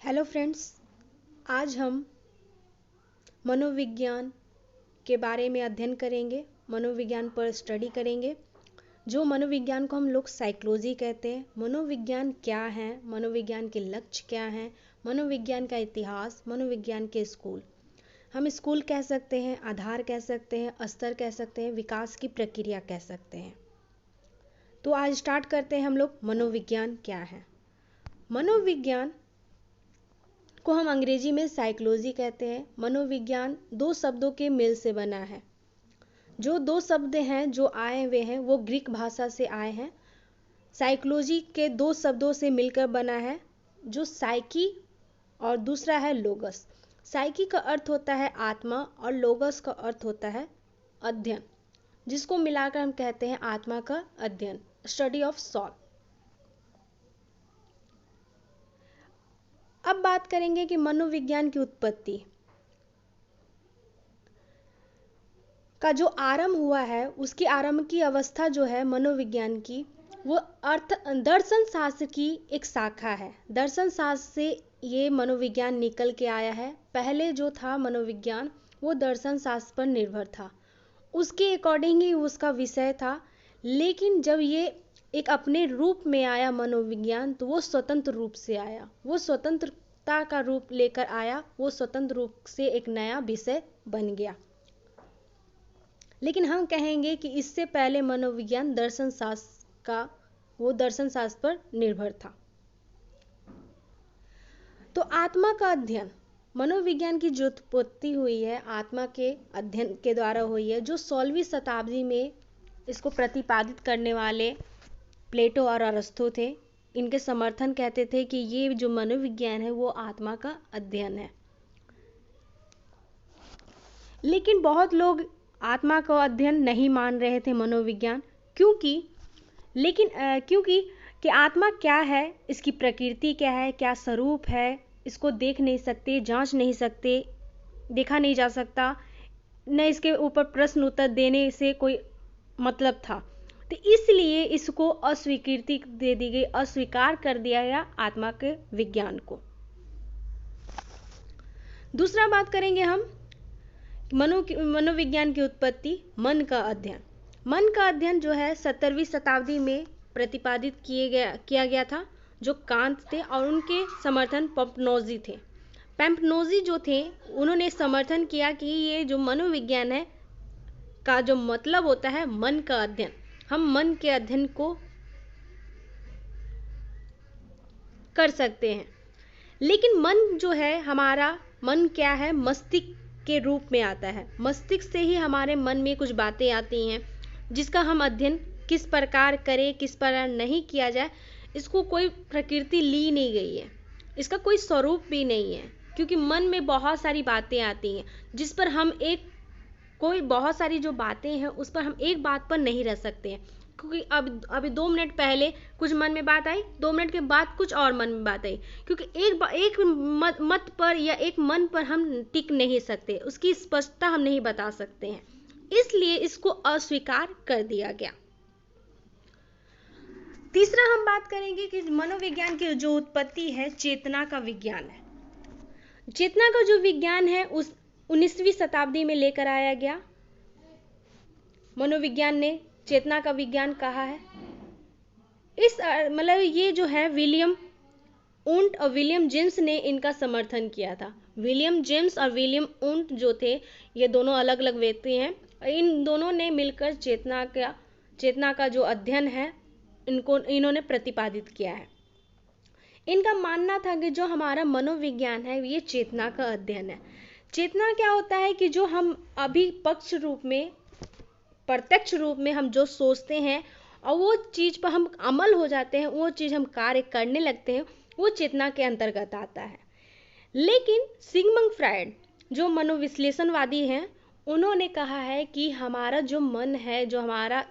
Hello friends, आज हम मनोविज्ञान के बारे में अध्ययन करेंगे। मनोविज्ञान पर स्टडी करेंगे। जो मनोविज्ञान को हम लोग साइकोलॉजी कहते हैं। मनोविज्ञान क्या है, मनोविज्ञान के लक्ष्य क्या हैं, मनोविज्ञान का इतिहास, मनोविज्ञान के स्कूल। हम स्कूल कह सकते हैं, आधार कह सकते हैं, स्तर कह सकते हैं, विकास की प्रक्रिया कह सकते हैं। तो आज स्टार्ट करते हैं हम लोग मनोविज्ञान क्या है। मनोविज्ञान को हम अंग्रेजी में साइकोलॉजी कहते हैं। मनोविज्ञान दो शब्दों के मेल से बना है। जो दो शब्द हैं जो आए हुए हैं वो ग्रीक भाषा से आए हैं। साइकोलॉजी के दो शब्दों से मिलकर बना है, जो साइकी और दूसरा है लोगस। साइकी का अर्थ होता है आत्मा और लोगस का अर्थ होता है अध्ययन, जिसको मिलाकर हम कहते हैं आत्मा का अध्ययन, स्टडी ऑफ सॉल। अब बात करेंगे कि मनोविज्ञान की उत्पत्ति का जो आरंभ हुआ है, उसकी आरंभ की अवस्था जो है मनोविज्ञान की, वो दर्शन शास्त्र की एक शाखा है। दर्शन शास्त्र से ये मनोविज्ञान निकल के आया है। पहले जो था मनोविज्ञान वो दर्शन शास्त्र पर निर्भर था, उसके अकॉर्डिंग ही उसका विषय था। लेकिन जब ये एक अपने रूप में आया मनोविज्ञान, तो वो स्वतंत्र रूप से आया, वो स्वतंत्रता का रूप लेकर आया, वो स्वतंत्र रूप से एक नया विषय बन गया। लेकिन हम कहेंगे कि इससे पहले मनोविज्ञान दर्शन शास्त्र पर निर्भर था। तो आत्मा का अध्ययन, मनोविज्ञान की जो उत्पत्ति हुई है आत्मा के अध्ययन के द्वारा हुई है, जो 16वीं शताब्दी में इसको प्रतिपादित करने वाले प्लेटो और अरस्तु थे। इनके समर्थन कहते थे कि ये जो मनोविज्ञान है वो आत्मा का अध्ययन है। लेकिन बहुत लोग आत्मा का अध्ययन नहीं मान रहे थे मनोविज्ञान, क्योंकि कि आत्मा क्या है, इसकी प्रकृति क्या है, क्या स्वरूप है, इसको देख नहीं सकते, जांच नहीं सकते, देखा नहीं जा सकता, न इसके ऊपर प्रश्न उत्तर देने से कोई मतलब था। तो इसलिए इसको अस्वीकृति दे दी गई, अस्वीकार कर दिया गया आत्मा के विज्ञान को। दूसरा बात करेंगे हम मनोविज्ञान की उत्पत्ति, मन का अध्ययन। मन का अध्ययन जो है 17वीं शताब्दी में प्रतिपादित किया गया था, जो कांत थे और उनके समर्थन पंपनोजी थे। पंपनोजी जो थे उन्होंने समर्थन किया कि ये जो मनोविज्ञान है का जो मतलब होता है मन का अध्ययन, हम मन के अध्ययन को कर सकते हैं। लेकिन मन जो है, हमारा मन क्या है, मस्तिष्क के रूप में आता है। मस्तिष्क से ही हमारे मन में कुछ बातें आती हैं, जिसका हम अध्ययन किस प्रकार करें, किस प्रकार नहीं किया जाए, इसको कोई प्रकृति ली नहीं गई है, इसका कोई स्वरूप भी नहीं है। क्योंकि मन में बहुत सारी बातें आती हैं, जिस पर हम बहुत सारी जो बातें हैं उस पर हम एक बात पर नहीं रह सकते हैं। क्योंकि अभी 2 मिनट पहले कुछ मन में बात आई, 2 मिनट के बाद कुछ और मन में बात आई, क्योंकि एक मत पर या एक मन पर हम टिक नहीं सकते, उसकी स्पष्टता हम नहीं बता सकते हैं, इसलिए इसको अस्वीकार कर दिया गया। तीसरा हम बात करेंगे कि मनोविज्ञान की जो उत्पत्ति है चेतना का विज्ञान है। चेतना का जो विज्ञान है उस 19वीं शताब्दी में लेकर आया गया। मनोविज्ञान ने चेतना का विज्ञान कहा है। मतलब ये जो है विलियम उंट और विलियम जेम्स ने इनका समर्थन किया था। विलियम जेम्स और विलियम उंट जो थे, ये दोनों अलग अलग व्यक्ति हैं। इन दोनों ने मिलकर चेतना का जो अध्ययन है इन्होंने प्रतिपादित किया है। इनका मानना था कि जो हमारा मनोविज्ञान है ये चेतना का अध्ययन है। चेतना क्या होता है कि जो हम अभी प्रत्यक्ष रूप में हम जो सोचते हैं और वो चीज़ पर हम अमल हो जाते हैं, वो चीज़ हम कार्य करने लगते हैं, वो चेतना के अंतर्गत आता है। लेकिन सिगमंड फ्रायड जो मनोविश्लेषणवादी हैं, उन्होंने कहा है कि हमारा जो मन है, जो हमारा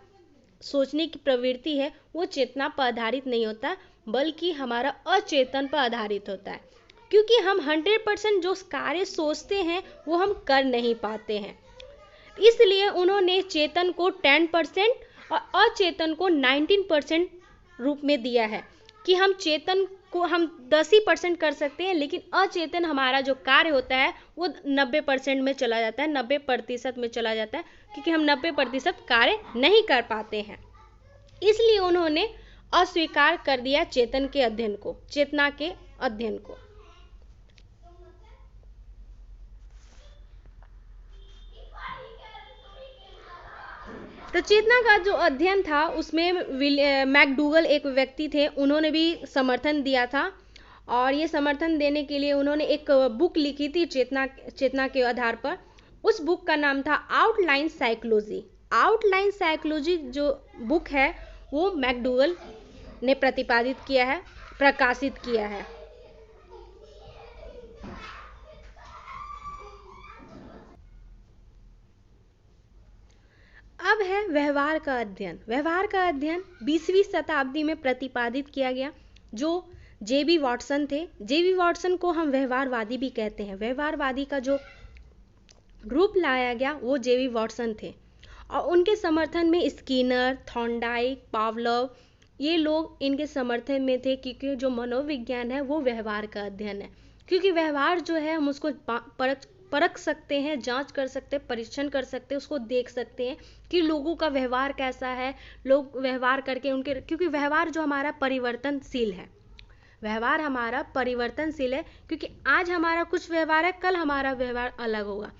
सोचने की प्रवृत्ति है, वो चेतना पर आधारित नहीं होता, बल्कि हमारा अचेतन पर आधारित होता है। क्योंकि हम 100% जो कार्य सोचते हैं वो हम कर नहीं पाते हैं, इसलिए उन्होंने चेतन को 10% और अचेतन को 19% रूप में दिया है कि हम चेतन को हम 10% कर सकते हैं, लेकिन अचेतन हमारा जो कार्य होता है वो 90% में चला जाता है, 90% में चला जाता है, क्योंकि हम 90% कार्य नहीं कर पाते हैं। इसलिए उन्होंने अस्वीकार कर दिया चेतन के अध्ययन को, चेतना के अध्ययन को। तो चेतना का जो अध्ययन था उसमें मैकडूगल एक व्यक्ति थे, उन्होंने भी समर्थन दिया था, और ये समर्थन देने के लिए उन्होंने एक बुक लिखी थी चेतना के आधार पर। उस बुक का नाम था आउटलाइन साइकोलॉजी। आउटलाइन साइकोलॉजी जो बुक है वो मैकडूगल ने प्रतिपादित किया है, प्रकाशित किया है। अब है व्यवहार का अध्ययन। व्यवहार का अध्ययन 20वीं शताब्दी में प्रतिपादित किया गया, जो जेबी वॉटसन थे। जेबी वॉटसन को हम व्यवहारवादी भी कहते हैं। व्यवहारवादी का जो रूप लाया गया वो जेबी वॉटसन थे, और उनके समर्थन में स्किनर, थॉर्नडाइक, पावलोव, ये लोग इनके समर्थन में थे, क्योंकि जो मनोविज्ञान है वो व्यवहार का अध्ययन है। क्योंकि व्यवहार जो है हम उसको परख सकते हैं, जांच कर सकते हैं, परीक्षण कर सकते हैं, उसको देख सकते हैं कि लोगों का व्यवहार कैसा है, लोग व्यवहार करके उनके, क्योंकि व्यवहार जो हमारा परिवर्तनशील है, व्यवहार हमारा परिवर्तनशील है, क्योंकि आज हमारा कुछ व्यवहार है, कल हमारा व्यवहार अलग होगा,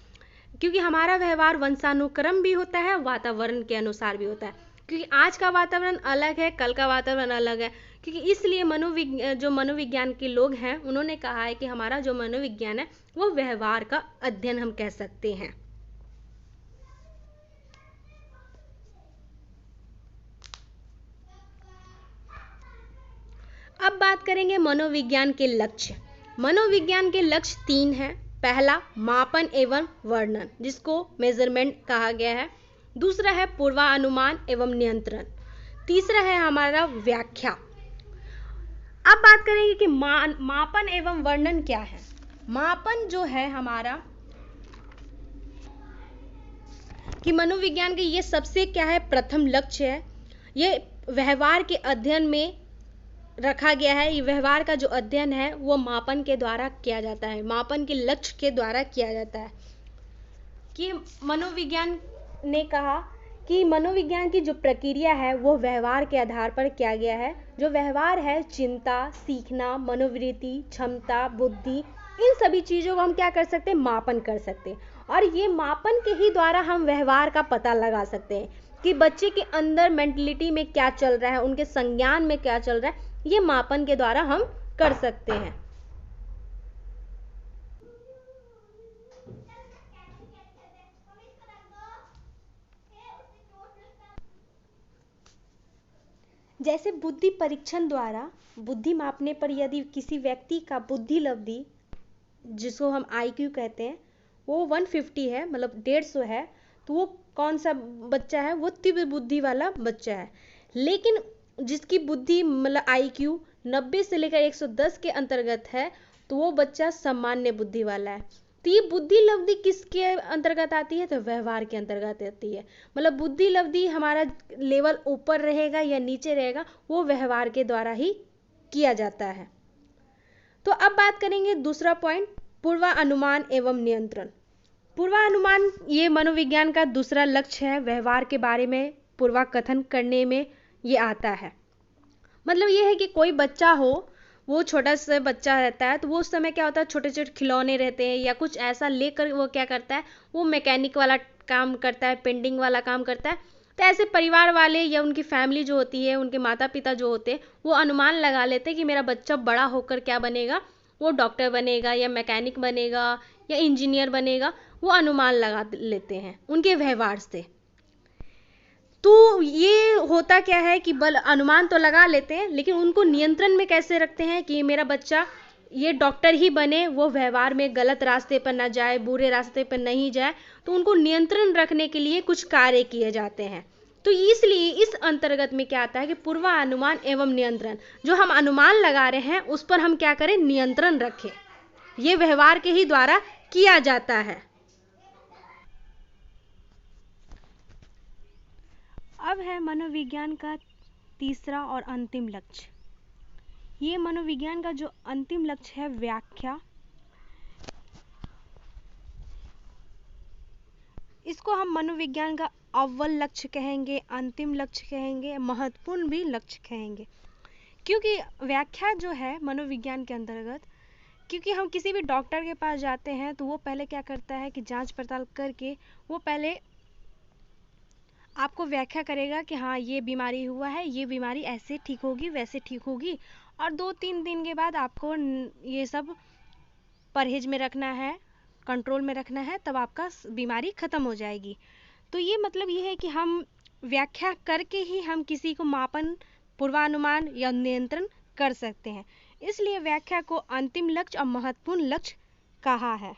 क्योंकि हमारा व्यवहार वंशानुक्रम भी होता है, वातावरण के अनुसार भी होता है, क्योंकि आज का वातावरण अलग है, कल का वातावरण अलग है। क्योंकि इसलिए जो मनोविज्ञान के लोग हैं उन्होंने कहा है कि हमारा जो मनोविज्ञान है वो व्यवहार का अध्ययन हम कह सकते हैं। अब बात करेंगे मनोविज्ञान के लक्ष्य। मनोविज्ञान के लक्ष्य 3 हैं। पहला, मापन एवं वर्णन, जिसको मेजरमेंट कहा गया है। दूसरा है पूर्वानुमान एवं नियंत्रण। तीसरा है हमारा व्याख्या। अब बात करेंगे कि मापन एवं वर्णन क्या है। मापन जो है हमारा, कि मनोविज्ञान के ये सबसे क्या है, प्रथम लक्ष्य है। ये व्यवहार के अध्ययन में रखा गया है। ये व्यवहार का जो अध्ययन है वो मापन के द्वारा किया जाता है, मापन के लक्ष्य के द्वारा किया जाता है। कि मनोविज्ञान ने कहा कि मनोविज्ञान की जो प्रक्रिया है वो व्यवहार के आधार पर किया गया है। जो व्यवहार है, चिंता, सीखना, मनोवृत्ति, क्षमता, बुद्धि, इन सभी चीज़ों को हम क्या कर सकते हैं, मापन कर सकते हैं। और ये मापन के ही द्वारा हम व्यवहार का पता लगा सकते हैं कि बच्चे के अंदर मेंटलिटी में क्या चल रहा है, उनके संज्ञान में क्या चल रहा है, ये मापन के द्वारा हम कर सकते हैं। जैसे बुद्धि परीक्षण द्वारा बुद्धि मापने पर यदि किसी व्यक्ति का बुद्धि लब्धि, जिसको हम IQ कहते हैं, वो 150 है, मतलब 150 है, तो वो कौन सा बच्चा है, वो तीव्र बुद्धि वाला बच्चा है। लेकिन जिसकी बुद्धि मतलब IQ 90 से लेकर 110 के अंतर्गत है, तो वो बच्चा सामान्य बुद्धि वाला है। तो ये बुद्धि लब्धि किसके अंतर्गत आती है, तो व्यवहार के अंतर्गत आती है। मतलब बुद्धि लब्धि हमारा लेवल ऊपर रहेगा या नीचे रहेगा, वो व्यवहार के द्वारा ही किया जाता है। तो अब बात करेंगे दूसरा पॉइंट, पूर्वानुमान एवं नियंत्रण। पूर्वानुमान ये मनोविज्ञान का दूसरा लक्ष्य है। व्यवहार के बारे में पूर्वाकथन करने में ये आता है। मतलब ये है कि कोई बच्चा हो, वो छोटा सा बच्चा रहता है, तो वो उस समय क्या होता है, छोटे छोटे खिलौने रहते हैं या कुछ ऐसा लेकर वो क्या करता है, वो मैकेनिक वाला काम करता है, पेंटिंग वाला काम करता है। तो ऐसे परिवार वाले या उनकी फैमिली जो होती है, उनके माता पिता जो होते हैं, वो अनुमान लगा लेते हैं कि मेरा बच्चा बड़ा होकर क्या बनेगा, वो डॉक्टर बनेगा या मैकेनिक बनेगा या इंजीनियर बनेगा, वो अनुमान लगा लेते हैं उनके व्यवहार से। तो ये होता क्या है कि बल अनुमान तो लगा लेते हैं, लेकिन उनको नियंत्रण में कैसे रखते हैं कि मेरा बच्चा ये डॉक्टर ही बने, वो व्यवहार में गलत रास्ते पर ना जाए, बुरे रास्ते पर नहीं जाए। तो उनको नियंत्रण रखने के लिए कुछ कार्य किए जाते हैं। तो इसलिए इस अंतर्गत में क्या आता है कि पूर्वानुमान एवं नियंत्रण, जो हम अनुमान लगा रहे हैं उस पर हम क्या करें, नियंत्रण रखें। ये व्यवहार के ही द्वारा किया जाता है। अब है मनोविज्ञान का तीसरा और अंतिम लक्ष्य। ये मनोविज्ञान का जो अंतिम लक्ष्य है व्याख्या, इसको हम मनोविज्ञान का अव्वल लक्ष्य कहेंगे, अंतिम लक्ष्य कहेंगे, महत्वपूर्ण भी लक्ष्य कहेंगे। क्योंकि व्याख्या जो है मनोविज्ञान के अंतर्गत, क्योंकि हम किसी भी डॉक्टर के पास जाते हैं तो वो पहले क्या करता है कि जांच पड़ताल करके वो पहले आपको व्याख्या करेगा कि हाँ ये बीमारी हुआ है, ये बीमारी ऐसे ठीक होगी, वैसे ठीक होगी, और 2-3 दिन के बाद आपको ये सब परहेज में रखना है, कंट्रोल में रखना है, तब आपका बीमारी खत्म हो जाएगी। तो ये मतलब ये है कि हम व्याख्या करके ही हम किसी को मापन, पूर्वानुमान या नियंत्रण कर सकते हैं। इसलिए व्याख्या को अंतिम लक्ष्य और महत्वपूर्ण लक्ष्य कहा है।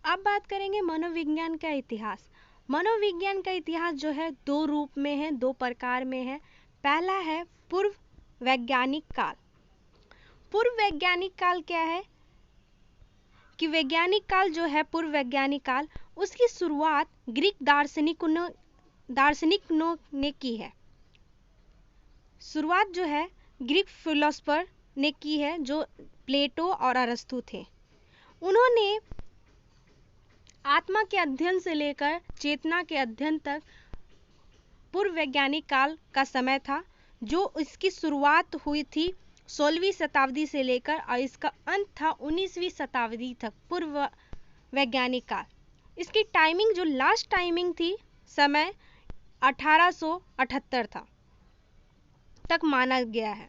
अब बात करेंगे मनोविज्ञान का इतिहास। मनोविज्ञान का इतिहास जो है 2 रूप में है, 2 प्रकार में है। पहला है पूर्व वैज्ञानिक काल। पूर्व वैज्ञानिक काल क्या है कि वैज्ञानिक काल जो है, पूर्व वैज्ञानिक काल, उसकी शुरुआत ग्रीक दार्शनिकों ने की है। शुरुआत जो है ग्रीक फिलोसफर ने की है, जो प्लेटो और अरस्तु थे। उन्होंने आत्मा के अध्ययन से लेकर चेतना के अध्ययन तक पूर्व वैज्ञानिक काल का समय था, जो इसकी शुरुआत हुई थी 16वीं शताब्दी से लेकर और इसका अंत था 19वीं शताब्दी तक, पूर्व वैज्ञानिक काल। इसकी टाइमिंग जो लास्ट टाइमिंग थी, समय 1878 था तक माना गया है।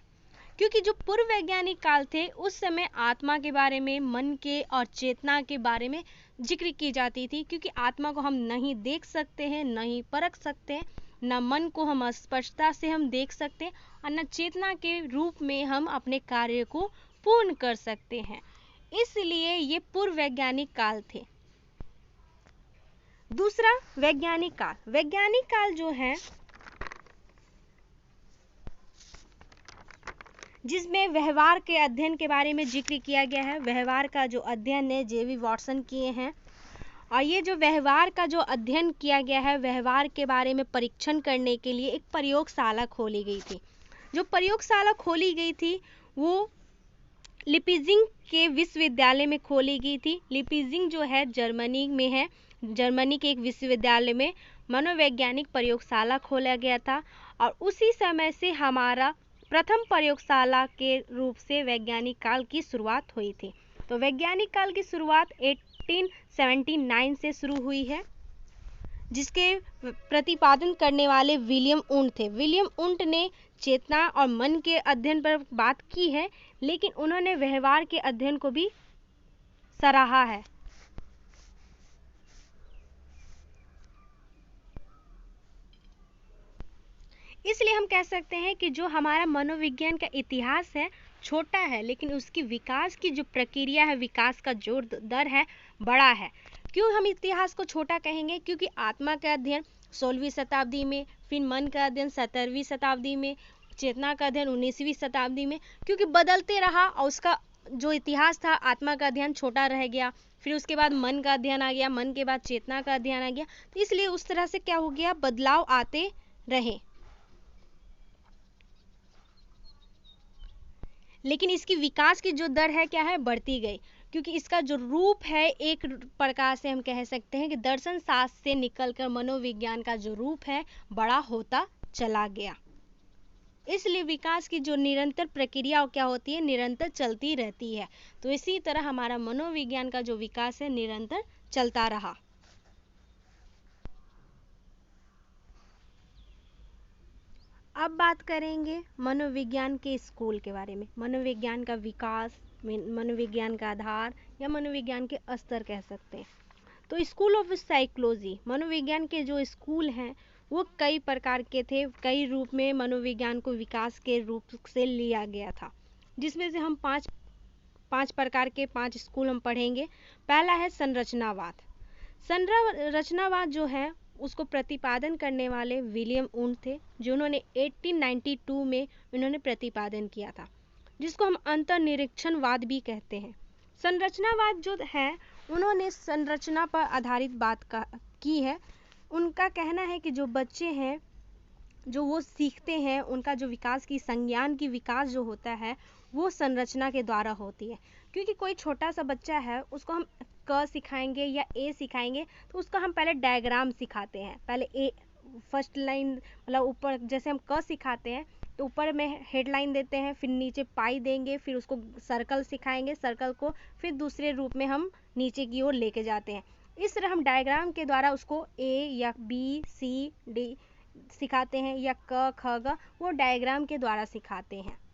क्योंकि जो पूर्व वैज्ञानिक काल थे उस समय आत्मा के बारे में, मन के और चेतना के बारे में जिक्र की जाती थी। क्योंकि आत्मा को हम नहीं देख सकते हैं, नहीं परख सकते हैं, न मन को हम स्पष्टता से हम देख सकते हैं, और न चेतना के रूप में हम अपने कार्य को पूर्ण कर सकते हैं। इसलिए ये पूर्व वैज्ञानिक काल थे। दूसरा वैज्ञानिक काल। वैज्ञानिक काल जो है जिसमें व्यवहार के अध्ययन के बारे में जिक्र किया गया है। व्यवहार का जो अध्ययन है जे.वी. वॉटसन किए हैं, और ये जो व्यवहार का जो अध्ययन किया गया है, व्यवहार के बारे में परीक्षण करने के लिए एक प्रयोगशाला खोली गई थी। जो प्रयोगशाला खोली गई थी वो लिपिजिंग के विश्वविद्यालय में खोली गई थी। लिपिजिंग जो है जर्मनी में है। जर्मनी के एक विश्वविद्यालय में मनोवैज्ञानिक प्रयोगशाला खोला गया था, और उसी समय से हमारा प्रथम प्रयोगशाला के रूप से वैज्ञानिक काल की शुरुआत हुई थी। तो वैज्ञानिक काल की शुरुआत 1879 से शुरू हुई है, जिसके प्रतिपादन करने वाले विलियम उंट थे। विलियम उंट ने चेतना और मन के अध्ययन पर बात की है, लेकिन उन्होंने व्यवहार के अध्ययन को भी सराहा है। इसलिए हम कह सकते हैं कि जो हमारा मनोविज्ञान का इतिहास है छोटा है, लेकिन उसकी विकास की जो प्रक्रिया है, विकास का जो दर है, बड़ा है। क्यों हम इतिहास को छोटा कहेंगे? क्योंकि आत्मा का अध्ययन 16वीं शताब्दी में, फिर मन का अध्ययन 17वीं शताब्दी में, चेतना का अध्ययन 19वीं शताब्दी में, क्योंकि बदलते रहा और उसका जो इतिहास था, आत्मा का अध्ययन छोटा रह गया, फिर उसके बाद मन का अध्ययन आ गया, मन के बाद चेतना का अध्ययन आ गया। तो इसलिए उस तरह से क्या हो गया, बदलाव आते रहे। लेकिन इसकी विकास की जो दर है क्या है, बढ़ती गई। क्योंकि इसका जो रूप है, एक प्रकार से हम कह सकते हैं कि दर्शन शास्त्र से निकलकर मनोविज्ञान का जो रूप है बड़ा होता चला गया। इसलिए विकास की जो निरंतर प्रक्रिया क्या होती है, निरंतर चलती रहती है। तो इसी तरह हमारा मनोविज्ञान का जो विकास है निरंतर चलता रहा। अब बात करेंगे मनोविज्ञान के स्कूल के बारे में। मनोविज्ञान का विकास, मनोविज्ञान का आधार, या मनोविज्ञान के स्तर कह सकते हैं। तो स्कूल ऑफ साइकोलॉजी, मनोविज्ञान के जो स्कूल हैं वो कई प्रकार के थे। कई रूप में मनोविज्ञान को विकास के रूप से लिया गया था, जिसमें से हम पांच प्रकार के 5 स्कूल हम पढ़ेंगे। पहला है संरचनावाद। संरचनावाद जो है उसको प्रतिपादन करने वाले विलियम उंट थे, जिन्होंने 1892 में उन्होंने प्रतिपादन किया था, जिसको हम अंतर्निरीक्षणवाद भी कहते हैं। संरचनावाद जो है उन्होंने संरचना पर आधारित बात की है। उनका कहना है कि जो बच्चे हैं जो वो सीखते हैं, उनका जो विकास की संज्ञान की विकास जो होता है वो संरचना के द्वारा होती है। क्योंकि कोई छोटा सा बच्चा है, उसको हम क सिखाएंगे या ए सिखाएंगे तो उसका हम पहले डायग्राम सिखाते हैं। पहले ए फर्स्ट लाइन मतलब ऊपर जैसे हम क सिखाते हैं तो ऊपर में हेडलाइन देते हैं, फिर नीचे पाई देंगे, फिर उसको सर्कल सिखाएंगे, सर्कल को फिर दूसरे रूप में हम नीचे की ओर लेके जाते हैं। इस तरह हम डायग्राम के द्वारा उसको ए या बी सी डी सिखाते हैं या क ख ग, वो डायग्राम के द्वारा सिखाते हैं।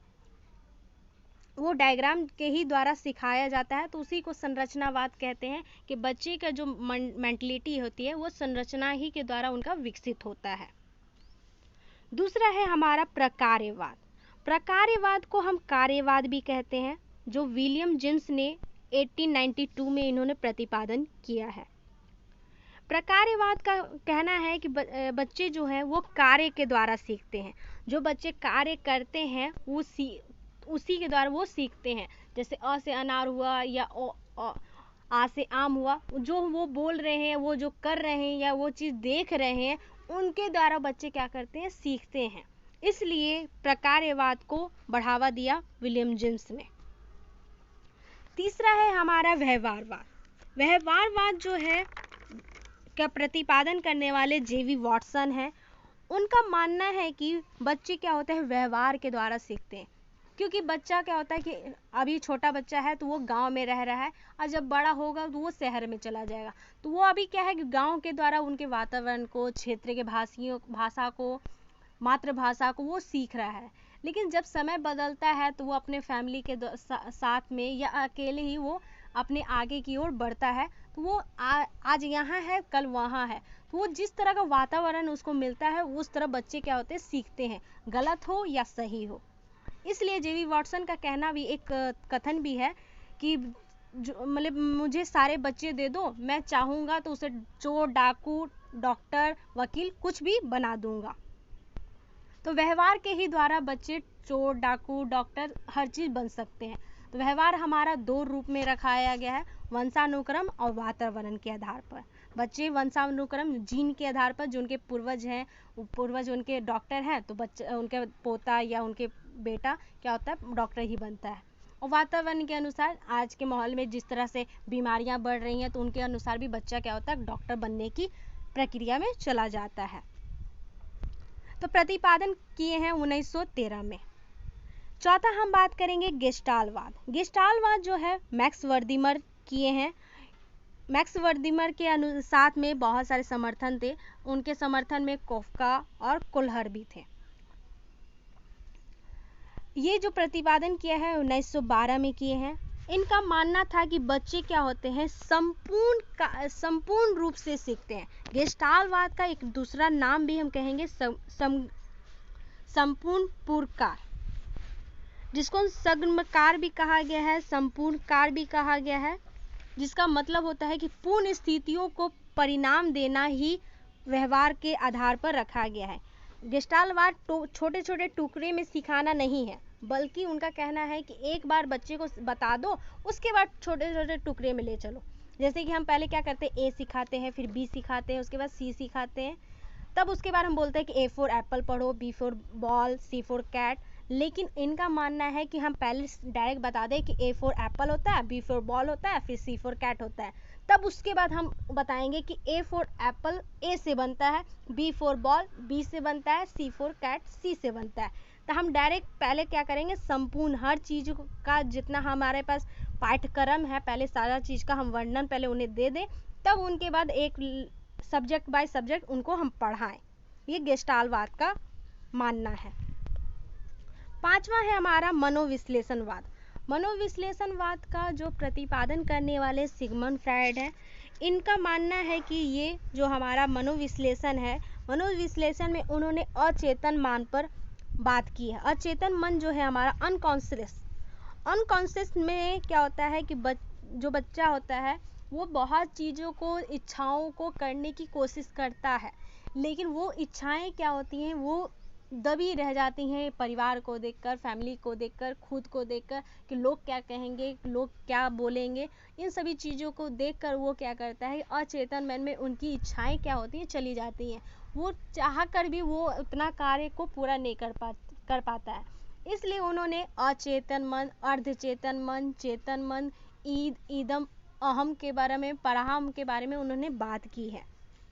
वो डायग्राम के ही द्वारा सिखाया जाता है, तो उसी को संरचनावाद कहते हैं कि बच्चे का जो मेंटलिटी होती है वो संरचना ही के द्वारा उनका विकसित होता है। दूसरा है हमारा प्रकार्यवाद। प्रकार्यवाद को हम कार्यवाद भी कहते हैं, जो विलियम जेम्स ने 1892 में इन्होंने प्रतिपादन किया है। प्रकार्यवाद का कहना है कि बच्चे जो हैं वो कार्य के द्वारा सीखते हैं। जो बच्चे कार्य करते हैं वो उसी के द्वारा वो सीखते हैं। जैसे अ से अनार हुआ या आ से आम हुआ, जो वो बोल रहे हैं, वो जो कर रहे हैं या वो चीज़ देख रहे हैं, उनके द्वारा बच्चे क्या करते हैं, सीखते हैं। इसलिए प्रकार्यवाद को बढ़ावा दिया विलियम जेम्स ने। तीसरा है हमारा व्यवहारवाद। व्यवहारवाद जो है का प्रतिपादन करने वाले जेवी वॉटसन हैं। उनका मानना है कि बच्चे क्या होते हैं, व्यवहार के द्वारा सीखते हैं। क्योंकि बच्चा क्या होता है कि अभी छोटा बच्चा है तो वो गांव में रह रहा है, और जब बड़ा होगा तो वो शहर में चला जाएगा, तो वो अभी क्या है कि गांव के द्वारा उनके वातावरण को, क्षेत्र के भाषा को, मातृभाषा को वो सीख रहा है। लेकिन जब समय बदलता है तो वो अपने फैमिली के साथ में या अकेले ही वो अपने आगे की ओर बढ़ता है। तो वो आज यहाँ है, कल वहाँ है, तो वो जिस तरह का वातावरण उसको मिलता है उस तरह बच्चे क्या होते हैं, सीखते हैं, गलत हो या सही हो। इसलिए जेवी वॉटसन का कहना भी, एक कथन भी है कि मतलब मुझे सारे बच्चे दे दो, मैं चाहूँगा तो उसे चोर, डाकू, डॉक्टर, वकील कुछ भी बना दूंगा। तो व्यवहार के ही द्वारा बच्चे चोर, डाकू, डॉक्टर हर चीज़ बन सकते हैं। तो व्यवहार हमारा दो रूप में रखाया गया है, वंशानुक्रम और वातावरण के आधार पर। बच्चे वंशानुक्रम जीन के आधार पर, जो उनके पूर्वज उनके डॉक्टर हैं तो बच्चे उनके पोता या उनके बेटा क्या होता है, डॉक्टर ही बनता है। और वातावरण के अनुसार आज के माहौल में जिस तरह से बीमारियां बढ़ रही हैं तो उनके अनुसार भी बच्चा क्या होता है, डॉक्टर बनने की प्रक्रिया में चला जाता है। तो प्रतिपादन किए हैं 1913 में। चौथा हम बात करेंगे गेस्टालवाद। गेस्टालवाद जो है मैक्स वर्दिमर किए हैं। मैक्स वर्दिमर के साथ में बहुत सारे समर्थन थे, उनके समर्थन में कोफका और कोल्हर भी थे। ये जो प्रतिपादन किया है 1912 में किए हैं। इनका मानना था कि बच्चे क्या होते हैं, संपूर्ण रूप से सीखते हैं। गेस्टालवाद का एक दूसरा नाम भी हम कहेंगे संपूर्ण पूर्वकार, जिसको संगमकार भी कहा गया है, संपूर्णकार भी कहा गया है, जिसका मतलब होता है कि पूर्ण स्थितियों को परिणाम देना ही व्यवहार के आधार पर रखा गया है। गेस्टालवाद छोटे छोटे टुकड़े में सिखाना नहीं है, बल्कि उनका कहना है कि एक बार बच्चे को बता दो, उसके बाद छोटे छोटे टुकड़े में ले चलो। जैसे कि हम पहले क्या करते हैं, ए सिखाते हैं, फिर बी सिखाते हैं, उसके बाद सी सिखाते हैं, तब उसके बाद हम बोलते हैं कि ए फॉर एप्पल पढ़ो, B for ball, C for cat. लेकिन इनका मानना है कि हम पहले डायरेक्ट बता दें कि ए फॉर एप्पल होता है, बी फॉर बॉल होता है, फिर सी फॉर कैट होता है, तब उसके बाद हम बताएंगे कि ए फॉर एप्पल ए से बनता है, बी फॉर बॉल बी से बनता है, सी फॉर कैट सी से बनता है। तो हम डायरेक्ट पहले क्या करेंगे, संपूर्ण हर चीज़ का जितना हमारे पास पाठ्यक्रम है, पहले सारा चीज़ का हम वर्णन पहले उन्हें दे दें, तब उनके बाद एक सब्जेक्ट बाय सब्जेक्ट उनको हम पढ़ाएं। ये गेस्टालवाद का मानना है। पांचवा है हमारा मनोविश्लेषणवाद। मनोविश्लेषणवाद का जो प्रतिपादन करने वाले सिगमंड फ्रायड है, इनका मानना है कि ये जो हमारा मनोविश्लेषण है, मनोविश्लेषण में उन्होंने अचेतन मन पर बात की है। अचेतन मन जो है हमारा अनकॉन्शियस में क्या होता है कि जो बच्चा होता है वो बहुत चीज़ों को, इच्छाओं को करने की कोशिश करता है, लेकिन वो इच्छाएं क्या होती हैं, वो दबी रह जाती हैं परिवार को देखकर, फैमिली को देखकर, खुद को देखकर कि लोग क्या कहेंगे, लोग क्या बोलेंगे। इन सभी चीज़ों को देखकर वो क्या करता है, अचेतन मन में उनकी इच्छाएं क्या होती हैं, चली जाती हैं। वो चाह कर भी वो उतना कार्य को पूरा नहीं कर पाता है। इसलिए उन्होंने अचेतन मन, अर्धचेतन मन, चेतन मन, ईदम अहम के बारे में, पराहम के बारे में उन्होंने बात की है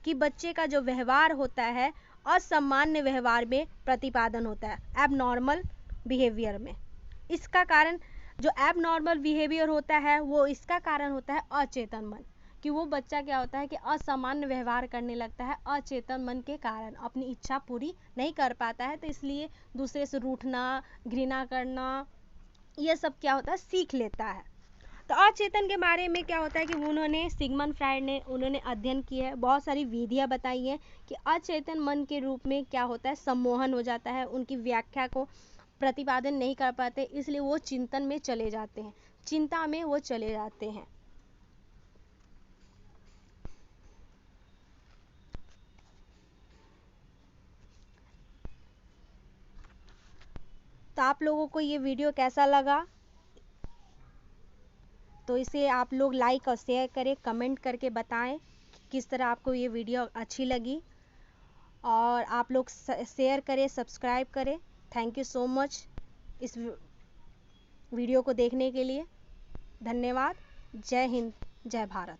कि बच्चे का जो व्यवहार होता है असामान्य व्यवहार में प्रतिपादन होता है, एबनॉर्मल बिहेवियर में। इसका कारण जो एबनॉर्मल बिहेवियर होता है वो इसका कारण होता है अचेतन मन, कि वो बच्चा क्या होता है कि असामान्य व्यवहार करने लगता है अचेतन मन के कारण, अपनी इच्छा पूरी नहीं कर पाता है, तो इसलिए दूसरे से रूठना, घृणा करना, ये सब क्या होता है सीख लेता है। तो अचेतन के बारे में क्या होता है कि उन्होंने, सिगमंड फ्राइड ने, उन्होंने अध्ययन किया है, बहुत सारी विधियां बताई हैं कि अचेतन मन के रूप में क्या होता है, सम्मोहन हो जाता है, उनकी व्याख्या को प्रतिपादन नहीं कर पाते, इसलिए वो चिंतन में चले जाते हैं, चिंता में वो चले जाते हैं। तो आप लोगों को ये वीडियो कैसा लगा, तो इसे आप लोग लाइक और शेयर करें, कमेंट करके बताएं किस तरह आपको ये वीडियो अच्छी लगी, और आप लोग शेयर करें, सब्सक्राइब करें। थैंक यू सो मच इस वीडियो को देखने के लिए। धन्यवाद। जय हिंद, जय भारत।